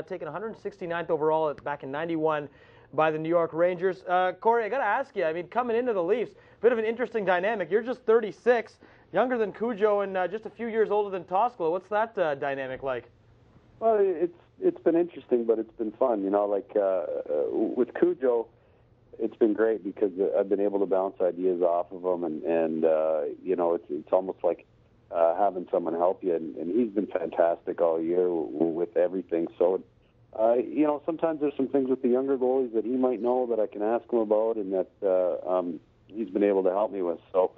taken 169th overall back in '91 by the New York Rangers. Corey, I got to ask you, I mean, coming into the Leafs, bit of an interesting dynamic. You're just 36, younger than Cujo and just a few years older than Toskala. What's that dynamic like? Well, it's been interesting, but it's been fun. You know, like with Cujo, it's been great because I've been able to bounce ideas off of him, and you know, it's almost like having someone help you, and he's been fantastic all year with everything. So, you know, sometimes there's some things with the younger goalies that he might know that I can ask him about, and that he's been able to help me with. So,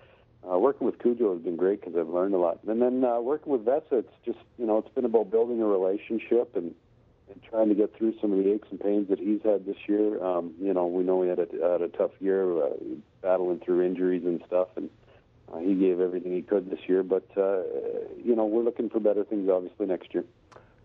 working with Cujo has been great because I've learned a lot. And then working with Vesa, it's just, you know, it's been about building a relationship and trying to get through some of the aches and pains that he's had this year. You know, we know he had a tough year, battling through injuries and stuff, and he gave everything he could this year. But, you know, we're looking for better things, obviously, next year.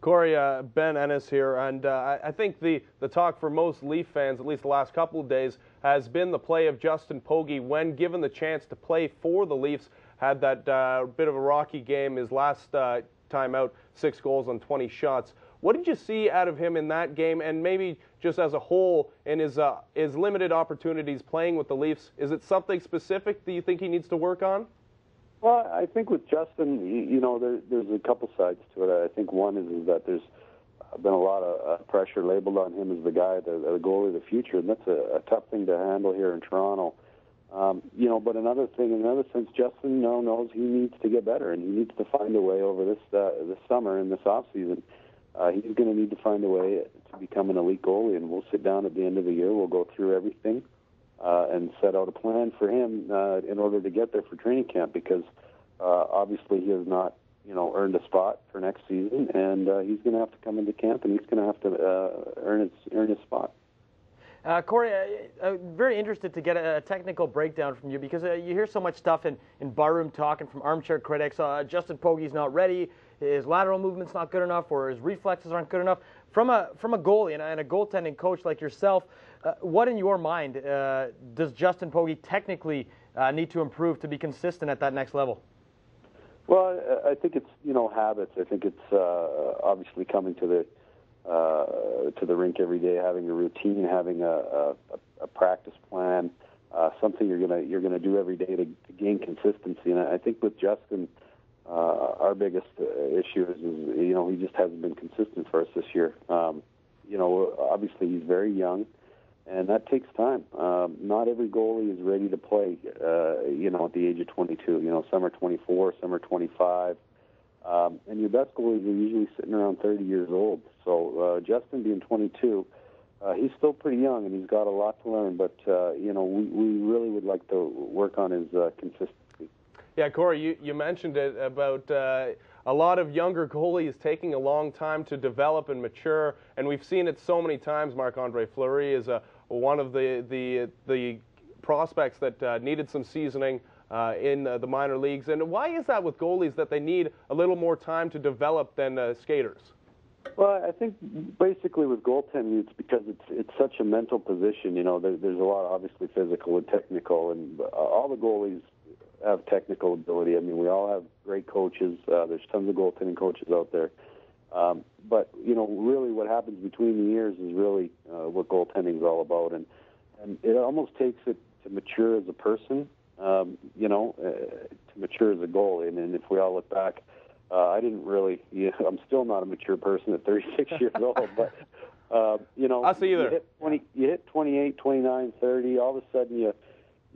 Corey, Ben Ennis here, and I think the talk for most Leaf fans, at least the last couple of days, has been the play of Justin Pogge when given the chance to play for the Leafs. Had that bit of a rocky game his last time out, 6 goals on 20 shots. What did you see out of him in that game, and maybe just as a whole in his limited opportunities playing with the Leafs? Is it something specific that you think he needs to work on? Well, I think with Justin, you know, there's a couple sides to it. I think one is that there's been a lot of pressure labeled on him as the guy, the goalie of the future, and that's a tough thing to handle here in Toronto. You know, but another thing, in another sense, Justin knows he needs to get better, and he needs to find a way over this summer and this offseason. He's going to need to find a way to become an elite goalie, and we'll sit down at the end of the year. We'll go through everything and set out a plan for him in order to get there for training camp, because obviously he has not, you know, earned a spot for next season, and he's going to have to come into camp, and he's going to have to earn his spot. Corey, I'm very interested to get a technical breakdown from you, because you hear so much stuff in barroom talk and from armchair critics. Justin Pogge's not ready, his lateral movement's not good enough, or his reflexes aren't good enough. From a goalie and a goaltending coach like yourself, what in your mind does Justin Pogge technically need to improve to be consistent at that next level? Well, I think it's, you know, habits. I think it's obviously coming to the rink every day, having a routine, having a practice plan, something you're gonna do every day to gain consistency. And I think with Justin, our biggest issue is, you know, he just hasn't been consistent for us this year. You know, obviously he's very young, and that takes time. Not every goalie is ready to play, you know, at the age of 22. You know, some are 24, some are 25. And your best goalies are usually sitting around 30 years old. So Justin being 22, he's still pretty young, and he's got a lot to learn. But, you know, we really would like to work on his consistency. Yeah, Corey, you mentioned it about a lot of younger goalies taking a long time to develop and mature, and we've seen it so many times. Marc-Andre Fleury is one of the prospects that needed some seasoning in the minor leagues. And why is that with goalies, that they need a little more time to develop than skaters? Well, I think basically with goaltending, it's because it's such a mental position. You know, there's a lot, obviously, physical and technical, and all the goalies have technical ability. I mean, we all have great coaches. There's tons of goaltending coaches out there. But, you know, really what happens between the years is really what goaltending is all about. And it almost takes it to mature as a person, you know, to mature as a goalie. And if we all look back, I didn't really, you know, I'm still not a mature person at 36 years old. But, you know, us either. You hit 28, 29, 30, all of a sudden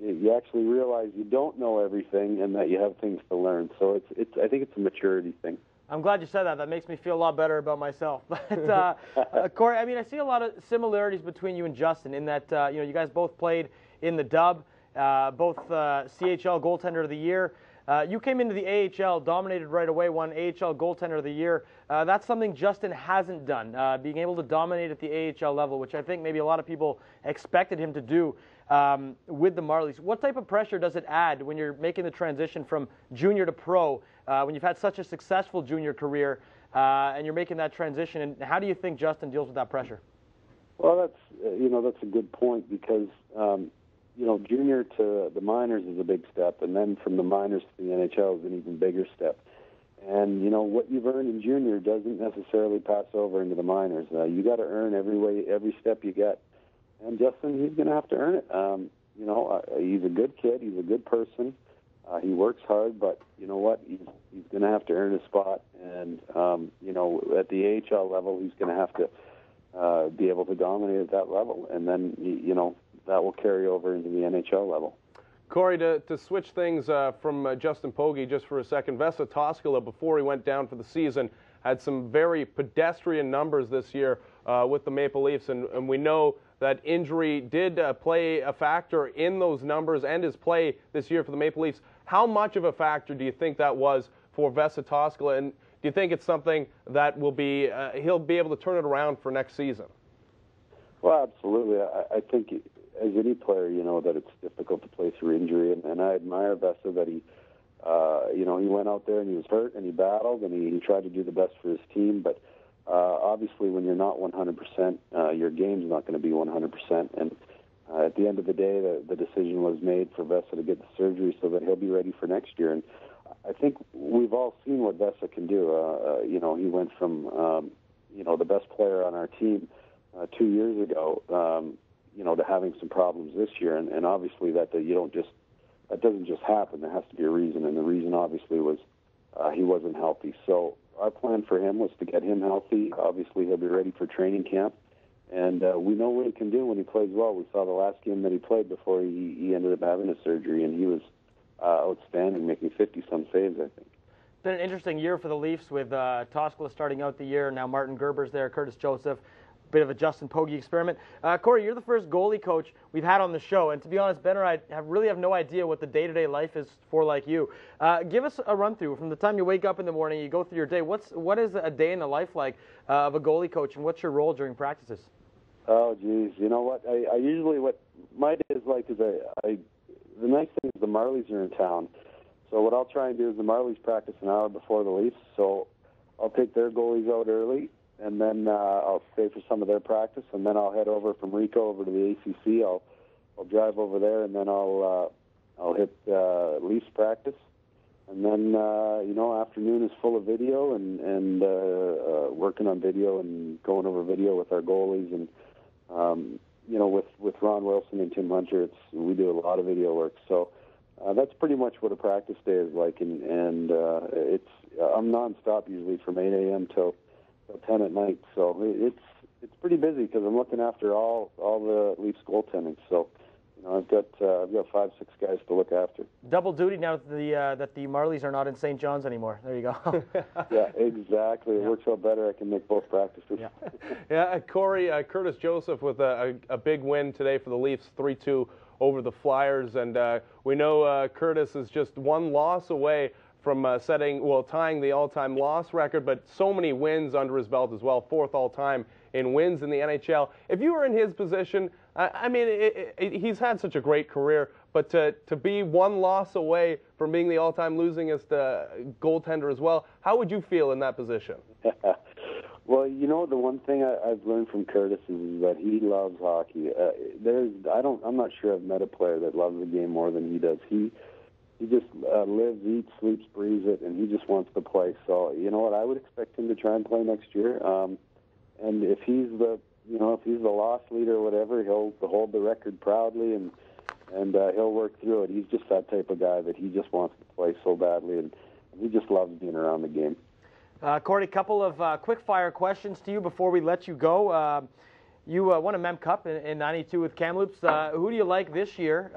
you actually realize you don't know everything and that you have things to learn. So I think it's a maturity thing. I'm glad you said that. That makes me feel a lot better about myself. But Corey, I mean, I see a lot of similarities between you and Justin in that you know, you guys both played in the Dub, both CHL goaltender of the year. You came into the AHL, dominated right away, won AHL goaltender of the year. That's something Justin hasn't done, being able to dominate at the AHL level, which I think maybe a lot of people expected him to do with the Marlies. What type of pressure does it add when you're making the transition from junior to pro, when you've had such a successful junior career, and you're making that transition? And how do you think Justin deals with that pressure? Well, that's a good point, because you know, junior to the minors is a big step, and then from the minors to the NHL is an even bigger step. And, you know, what you've earned in junior doesn't necessarily pass over into the minors. You got to earn every step you get. And Justin, he's going to have to earn it. You know, he's a good kid. He's a good person. He works hard, but you know what? He's going to have to earn a spot. And, you know, at the AHL level, he's going to have to be able to dominate at that level. And then, you know, that will carry over into the NHL level. Corey, to switch things from Justin Pogge just for a second, Vesa Toskala, before he went down for the season, had some very pedestrian numbers this year with the Maple Leafs, and we know that injury did play a factor in those numbers and his play this year for the Maple Leafs. How much of a factor do you think that was for Vesa Toskala, and do you think it's something that will be he'll be able to turn it around for next season? Well, absolutely. I think as any player, you know that it's difficult to play through injury, and I admire Vesa that he, you know, he went out there and he was hurt and he battled and he tried to do the best for his team. But obviously, when you're not 100%, your game's not going to be 100%. And at the end of the day, the decision was made for Vesa to get the surgery so that he'll be ready for next year. And I think we've all seen what Vesa can do. You know, he went from, you know, the best player on our team 2 years ago, you know, to having some problems this year, and obviously that doesn't just happen. There has to be a reason, and the reason obviously was he wasn't healthy. So our plan for him was to get him healthy. Obviously he'll be ready for training camp, and we know what he can do when he plays well. We saw the last game that he played before he ended up having a surgery, and he was outstanding, making 50-some saves, I think. It's been an interesting year for the Leafs with Toskala starting out the year. Now Martin Gerber's there, Curtis Joseph. Bit of a Justin Pogge experiment. Corey, you're the first goalie coach we've had on the show, and to be honest, Ben or I really have no idea what the day-to-day life is for like you. Give us a run-through from the time you wake up in the morning, you go through your day. What is a day in the life like of a goalie coach, and what's your role during practices? Oh, geez. You know what? I usually, what my day is like is the nice thing is the Marlies are in town. So what I'll try and do is the Marlies practice an hour before the Leafs, so I'll take their goalies out early, and then I'll stay for some of their practice, and then I'll head over from Rico over to the ACC. I'll drive over there, and then I'll hit Leafs practice, and then you know, afternoon is full of video and working on video and going over video with our goalies, and you know, with Ron Wilson and Tim Hunter, we do a lot of video work. So that's pretty much what a practice day is like, and I'm nonstop usually from 8 a.m. till 10 at night, so it's pretty busy because I'm looking after all the Leafs goaltending. So, you know, I've got 5-6 guys to look after. Double duty now that the Marlies are not in St. John's anymore. There you go. Yeah, exactly. It works out better. I can make both practices. Yeah. Corey, Curtis Joseph with a big win today for the Leafs, 3-2 over the Flyers, and we know Curtis is just one loss away from tying the all-time loss record, but so many wins under his belt as well, 4th all-time in wins in the NHL. If you were in his position, I mean, he's had such a great career, but to be one loss away from being the all-time losingest goaltender as well, how would you feel in that position? Well, you know, the one thing I've learned from Curtis is that he loves hockey. I'm not sure I've met a player that loves the game more than he does. He just lives, eats, sleeps, breathes it, and he just wants to play. So, you know what, I would expect him to try and play next year. And if he's the loss leader or whatever, he'll hold the record proudly, and he'll work through it. He's just that type of guy that he just wants to play so badly, and he just loves being around the game. Corey, a couple of quick-fire questions to you before we let you go. You won a Mem Cup in '92 with Kamloops. Who do you like this year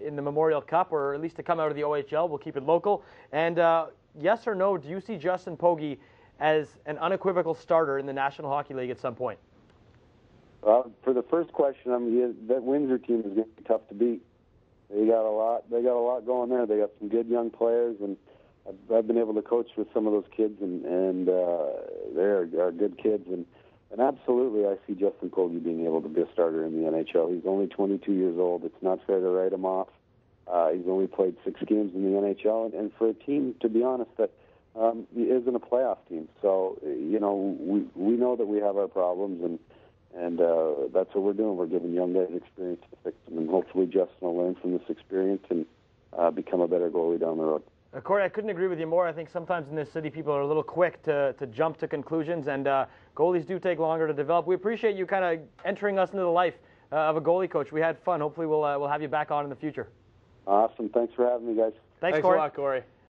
in the Memorial Cup, or at least to come out of the OHL? We'll keep it local. And yes or no, do you see Justin Pogge as an unequivocal starter in the National Hockey League at some point? For the first question, that Windsor team is going to be tough to beat. They got a lot going there. They got some good young players, and I've been able to coach with some of those kids, and they're good kids. And absolutely, I see Justin Pogge being able to be a starter in the NHL. He's only 22 years old. It's not fair to write him off. He's only played 6 games in the NHL, and for a team, to be honest, that isn't a playoff team. So, you know, we know that we have our problems, and that's what we're doing. We're giving young guys experience to fix them, and hopefully Justin will learn from this experience and become a better goalie down the road. Corey, I couldn't agree with you more. I think sometimes in this city people are a little quick to jump to conclusions, and goalies do take longer to develop. We appreciate you kind of entering us into the life of a goalie coach. We had fun. Hopefully we'll have you back on in the future. Awesome. Thanks for having me, guys. Thanks a Corey. lot, Corey.